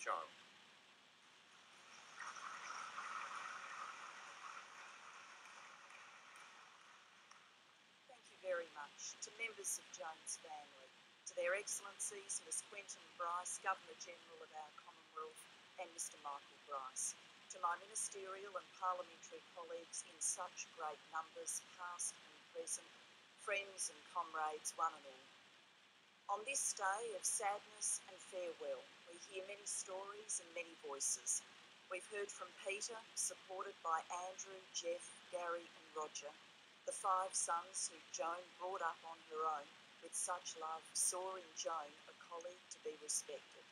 Joan. Thank you very much to members of Joan's family, to their Excellencies Miss Quentin Bryce, Governor-General of our Commonwealth, and Mr Michael Bryce, to my ministerial and parliamentary colleagues in such great numbers, past and present, friends and comrades one and all. On this day of sadness and farewell, we hear many stories and many voices. We've heard from Peter, supported by Andrew, Jeff, Gary and Roger, the 5 sons who Joan brought up on her own with such love, saw in Joan a colleague to be respected.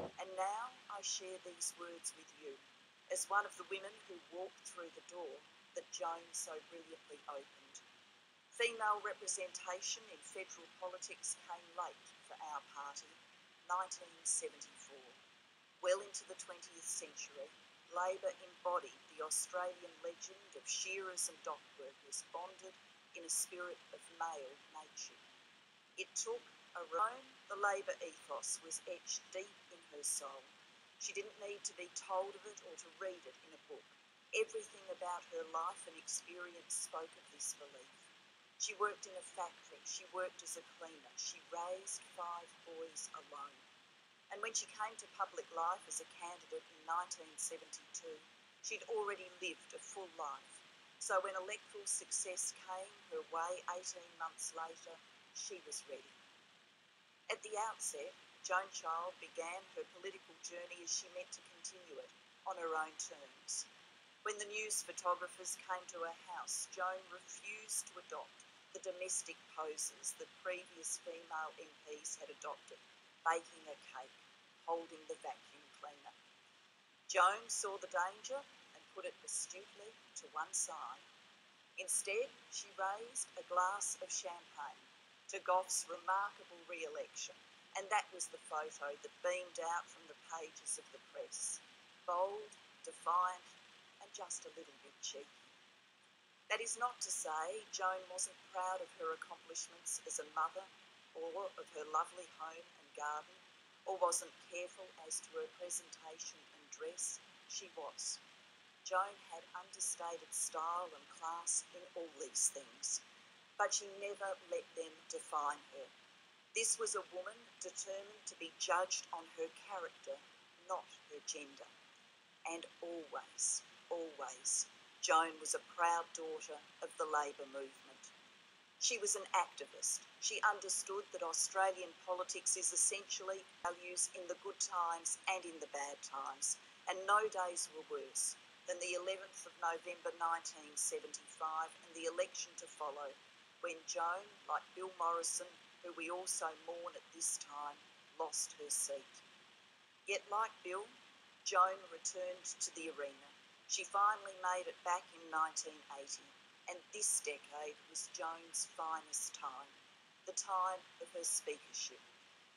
And now I share these words with you, as one of the women who walked through the door that Joan so brilliantly opened. Female representation in federal politics came late for our party, 1974. Well into the 20th century, Labor embodied the Australian legend of shearers and dock workers bonded in a spirit of male nature. It took a Joan, the Labor ethos was etched deep in her soul. She didn't need to be told of it or to read it in a book. Everything about her life and experience spoke of this belief. She worked in a factory, she worked as a cleaner, she raised 5 boys alone. And when she came to public life as a candidate in 1972, she'd already lived a full life. So when electoral success came her way 18 months later, she was ready. At the outset, Joan Child began her political journey as she meant to continue it, on her own terms. When the news photographers came to her house, Joan refused to adopt the domestic poses that previous female MPs had adopted, baking a cake, holding the vacuum cleaner. Joan saw the danger and put it astutely to one side. Instead, she raised a glass of champagne to Goff's remarkable re-election, and that was the photo that beamed out from the pages of the press. Bold, defiant, and just a little bit cheeky. That is not to say Joan wasn't proud of her accomplishments as a mother, or of her lovely home and garden, or wasn't careful as to her presentation and dress. She was. Joan had understated style and class in all these things, but she never let them define her. This was a woman determined to be judged on her character, not her gender. And always, always, Joan was a proud daughter of the Labor movement. She was an activist. She understood that Australian politics is essentially values in the good times and in the bad times, and no days were worse than the 11th of November 1975 and the election to follow, when Joan, like Bill Morrison, who we also mourn at this time, lost her seat. Yet like Bill, Joan returned to the arena. She finally made it back in 1980, and this decade was Joan's finest time, the time of her speakership,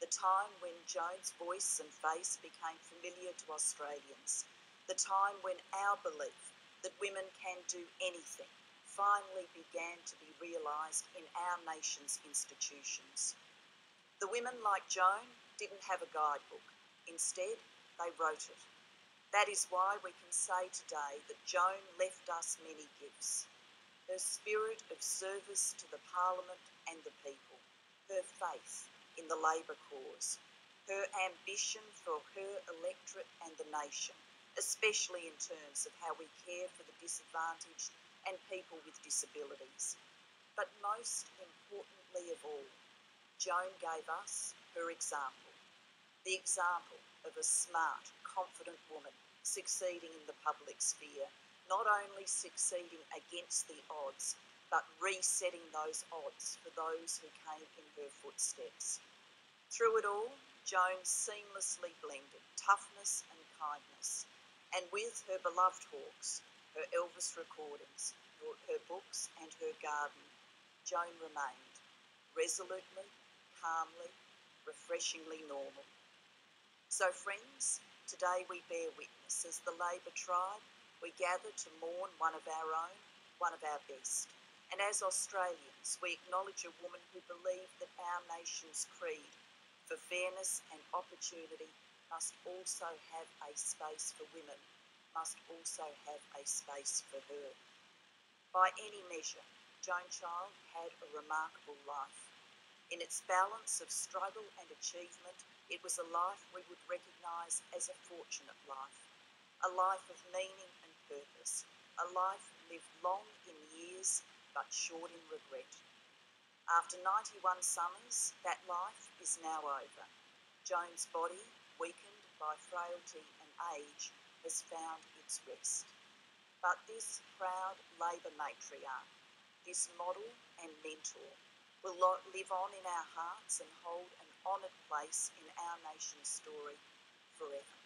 the time when Joan's voice and face became familiar to Australians, the time when our belief that women can do anything finally began to be realised in our nation's institutions. The women like Joan didn't have a guidebook. Instead, they wrote it. That is why we can say today that Joan left us many gifts. Her spirit of service to the Parliament and the people, her faith in the Labor cause, her ambition for her electorate and the nation, especially in terms of how we care for the disadvantaged and people with disabilities. But most importantly of all, Joan gave us her example, the example of a smart, confident woman succeeding in the public sphere, not only succeeding against the odds, but resetting those odds for those who came in her footsteps. Through it all, Joan seamlessly blended toughness and kindness, and with her beloved hawks, her Elvis recordings, her books and her garden, Joan remained resolutely, calmly, refreshingly normal. So friends, today we bear witness as the Labor tribe. We gather to mourn one of our own, one of our best. And as Australians, we acknowledge a woman who believed that our nation's creed for fairness and opportunity must also have a space for women, must also have a space for her. By any measure, Joan Child had a remarkable life. In its balance of struggle and achievement, it was a life we would recognise as a fortunate life, a life of meaning and purpose, a life lived long in years but short in regret. After 91 summers, that life is now over. Joan's body, weakened by frailty and age, has found its rest. But this proud Labor matriarch, this model and mentor, will live on in our hearts and hold an honoured place in our nation's story forever.